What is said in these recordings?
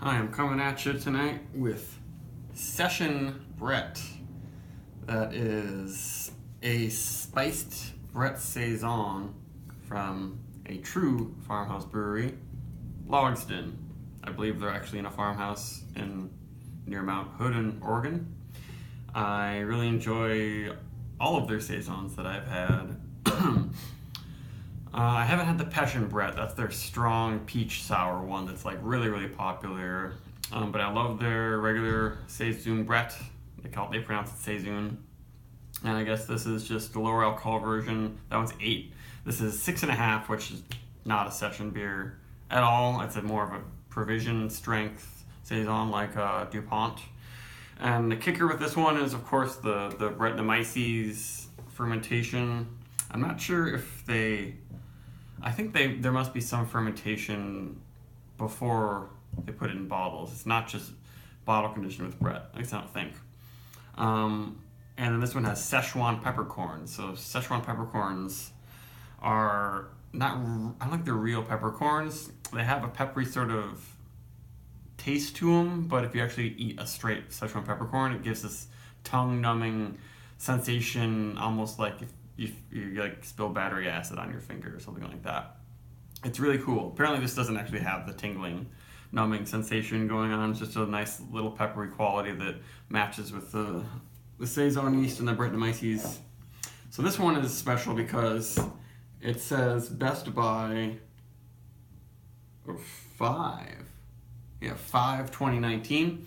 Hi, I'm coming at you tonight with Szech'n Brett. That is a spiced Brett Saison from a true farmhouse brewery, Logsdon. I believe they're actually in a farmhouse near Mount Hood in Oregon. I really enjoy all of their Saisons that I've had. I haven't had the Passion Brett. That's their strong peach sour one that's like really popular. But I love their regular Saison Brett. They pronounce it Saison. And I guess this is just the lower alcohol version. That one's 8. This is 6.5, which is not a session beer at all. It's more of a provision strength Saison like DuPont. And the kicker with this one is, of course, the Brettanomyces fermentation. I'm not sure if I think there must be some fermentation before they put it in bottles. It's not just bottle conditioned with Brett. At least I don't think. And then this one has Szechuan peppercorns. So Szechuan peppercorns are not. I don't think they're real peppercorns. They have a peppery sort of taste to them, but if you actually eat a straight Szechuan peppercorn, it gives this tongue-numbing sensation, almost like if you like spill battery acid on your finger or something like that. It's really cool. Apparently this doesn't actually have the tingling, numbing sensation going on. It's just a nice little peppery quality that matches with the Saison yeast and the Brettanomyces. So this one is special because it says best by 5 2019,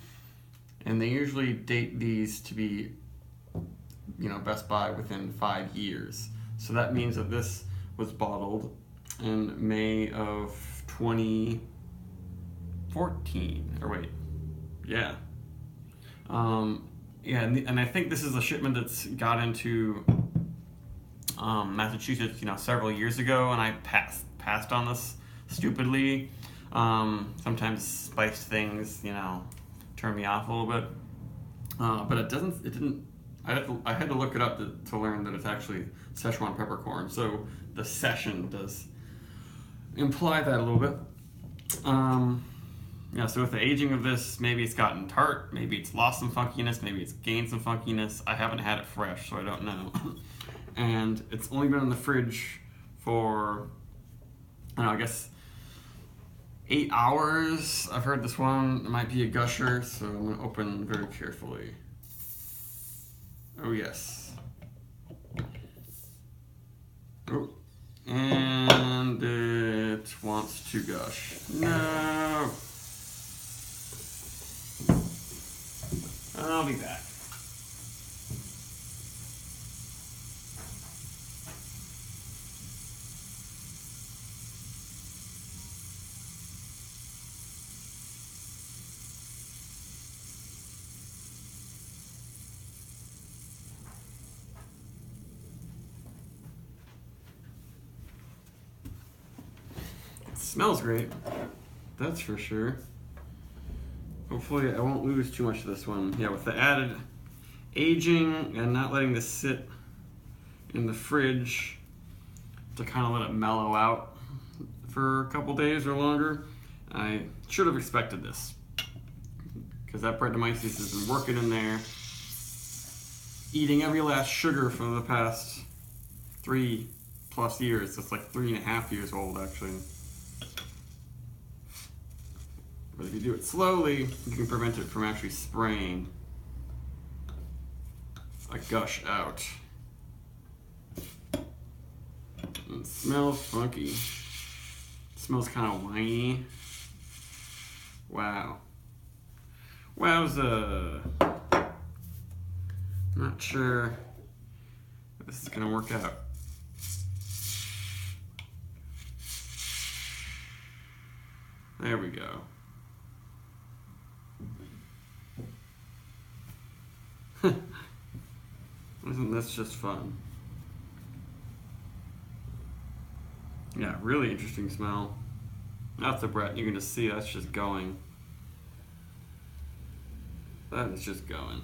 and they usually date these to be best by within 5 years. So that means that this was bottled in May of 2014. Or wait, yeah. And I think this is a shipment that's got into Massachusetts, several years ago, and I passed on this stupidly. Sometimes spiced things, turn me off a little bit. But it didn't. I had to look it up to learn that it's actually Szechuan peppercorn. So the Szech'n does imply that a little bit. So with the aging of this, maybe it's gotten tart, maybe it's lost some funkiness, maybe it's gained some funkiness. I haven't had it fresh, so I don't know. And it's only been in the fridge for, I guess 8 hours. I've heard this one might be a gusher, so I'm going to open very carefully. Oh, yes. Oh. And it wants to gush. No! I'll be back. Smells great, that's for sure. Hopefully I won't lose too much of this one. Yeah, with the added aging and not letting this sit in the fridge to kind of let it mellow out for a couple days or longer, I should have expected this. Because that Brettanomyces has been working in there, eating every last sugar for the past 3+ years. It's like 3.5 years old, actually. But if you do it slowly, you can prevent it from actually spraying a gush out. It smells funky. It smells kind of winey. Wow. Wowza. Not sure if this is going to work out. There we go. Isn't this just fun? Yeah, really interesting smell. That's the Brett. You can just see that's just going. That is just going.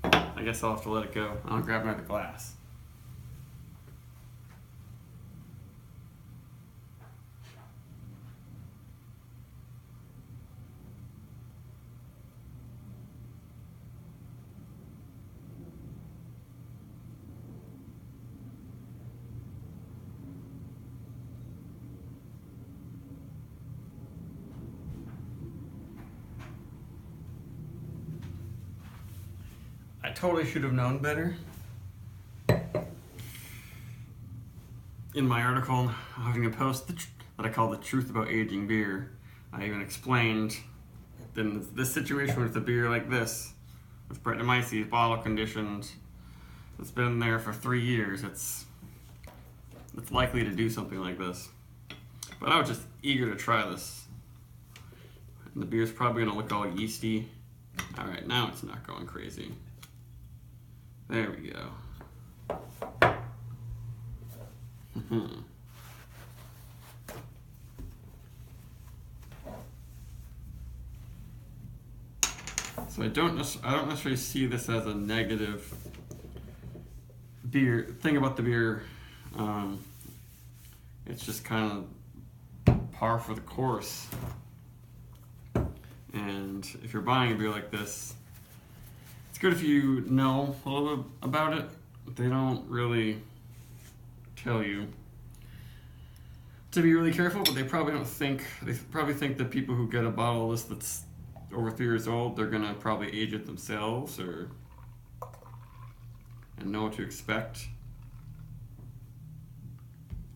I guess I'll have to let it go. I'll grab another glass. I totally should have known better. In my article, having a post that I call "The Truth About Aging Beer," I even explained that in this situation with a beer like this, with Brettanomyces bottle conditioned, it's been there for 3 years, it's likely to do something like this. But I was just eager to try this. And the beer's probably gonna look all yeasty. All right, now it's not going crazy. There we go. So I don't necessarily see this as a negative beer thing about the beer. It's just kind of par for the course. And if you're buying a beer like this, it's good if you know a little bit about it. They don't really tell you to be really careful, but they probably think that people who get a bottle of this that's over 3 years old, they're gonna probably age it themselves and know what to expect.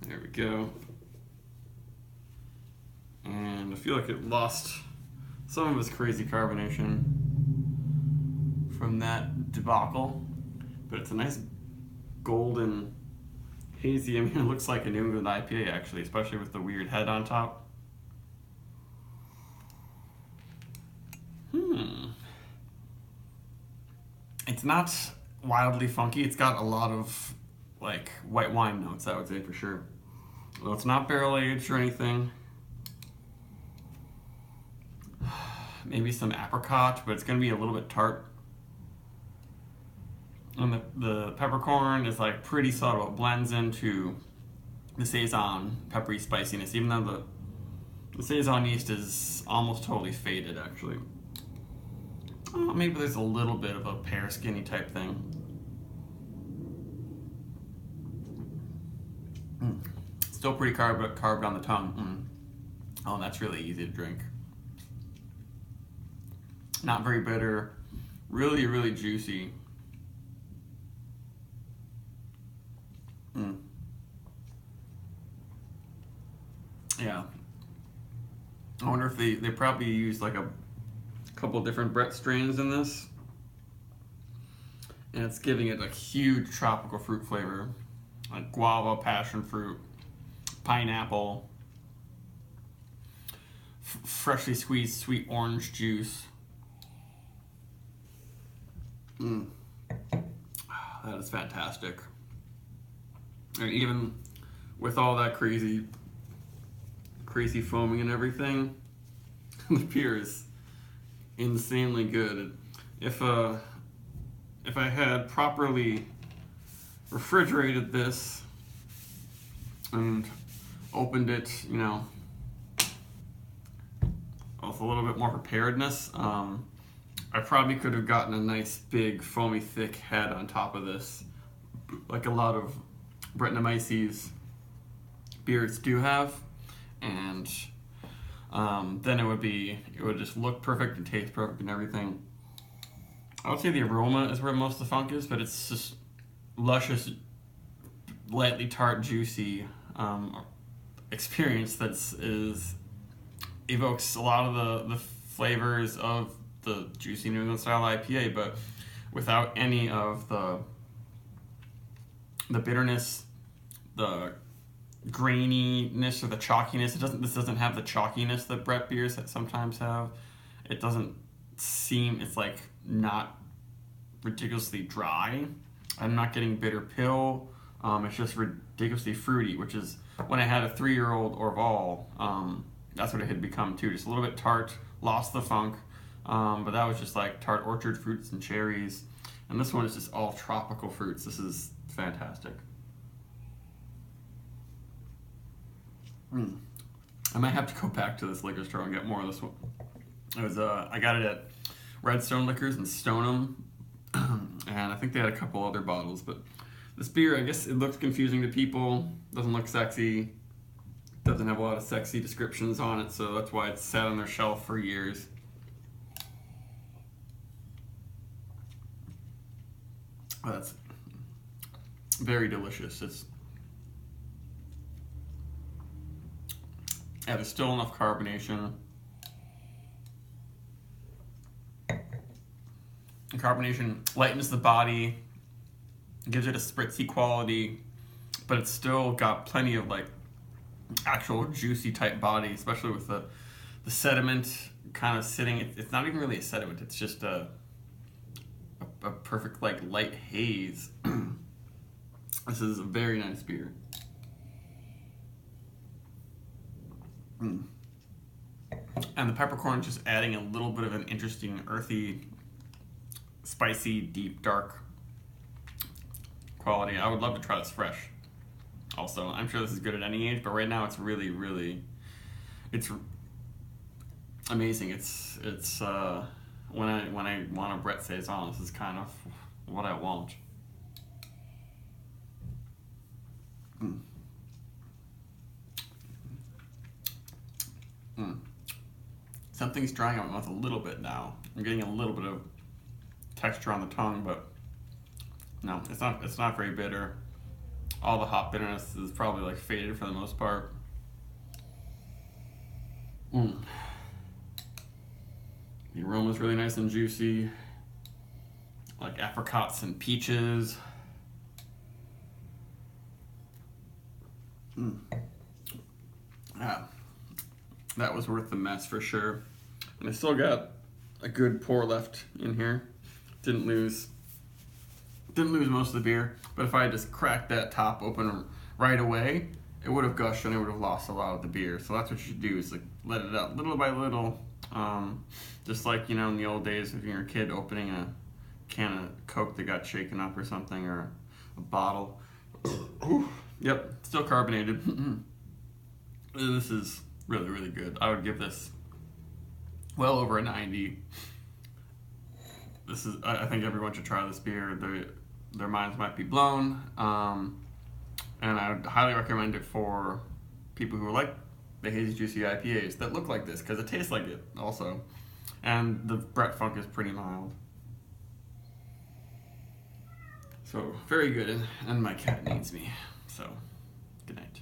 There we go. And I feel like it lost some of its crazy carbonation from that debacle, but it's a nice golden hazy. I mean, it looks like a New England IPA actually, especially with the weird head on top. It's not wildly funky. It's got a lot of like white wine notes, I would say for sure. Well, it's not barrel aged or anything. Maybe some apricot, but it's gonna be a little bit tart. And the peppercorn is like pretty subtle. It blends into the Saison peppery spiciness, even though the Saison yeast is almost totally faded actually. Oh, maybe there's a little bit of a pear skinny type thing. Still pretty carved on the tongue. Oh, that's really easy to drink. Not very bitter, really, really juicy. Yeah. I wonder if they probably used like a couple different Brett strains in this. And it's giving it a huge tropical fruit flavor. Like guava, passion fruit, pineapple, freshly squeezed sweet orange juice. That is fantastic. And even with all that crazy foaming and everything, the beer is insanely good. If I had properly refrigerated this and opened it, you know, with a little bit more preparedness, I probably could have gotten a nice big foamy thick head on top of this, like a lot of Brettanomyces beers do have, and then it would just look perfect and taste perfect and everything. I would say the aroma is where most of the funk is, but it's just luscious, lightly tart, juicy experience that evokes a lot of the flavors of the juicy New England style IPA, but without any of the bitterness, the graininess, or the chalkiness. This doesn't have the chalkiness that Brett beers sometimes have. It doesn't seem, it's like not ridiculously dry. I'm not getting bitter pill. It's just ridiculously fruity, which is when I had a 3-year-old Orval, that's what it had become too. Just a little bit tart, lost the funk, but that was just like tart orchard fruits and cherries. And this one is just all tropical fruits. This is fantastic. I might have to go back to this liquor store and get more of this one. It was I got it at Redstone Liquors in Stoneham, and I think they had a couple other bottles. But this beer, I guess it looks confusing to people. Doesn't look sexy. Doesn't have a lot of sexy descriptions on it, so that's why it's sat on their shelf for years. That's very delicious. There's still enough carbonation. The carbonation lightens the body, gives it a spritzy quality, but it's still got plenty of like actual juicy type body, especially with the sediment kind of sitting. It's not even really a sediment, it's just a perfect like light haze. This is a very nice beer. And the peppercorn just adding a little bit of an interesting earthy, spicy, deep, dark quality. I would love to try this fresh. Also, I'm sure this is good at any age, but right now it's really, really, it's amazing. It's when I want a Brett Saison, this is kind of what I want. Something's drying out my mouth a little bit now. I'm getting a little bit of texture on the tongue, but no, it's not very bitter. All the hop bitterness is probably like faded for the most part. The aroma is really nice and juicy, like apricots and peaches. That was worth the mess for sure. And I still got a good pour left in here. Didn't lose most of the beer, but if I had just cracked that top open right away, it would have gushed and I would have lost a lot of the beer. So that's what you should do, is like let it out little by little. Just like, you know, in the old days if you're a kid opening a can of Coke that got shaken up or something, or a bottle. Yep, still carbonated. This is really, really good. I would give this well over a 90. I think everyone should try this beer. Their minds might be blown. And I would highly recommend it for people who like the hazy, juicy IPAs that look like this, because it tastes like it also. And the Brett Funk is pretty mild. So, very good. And my cat needs me. So, good night.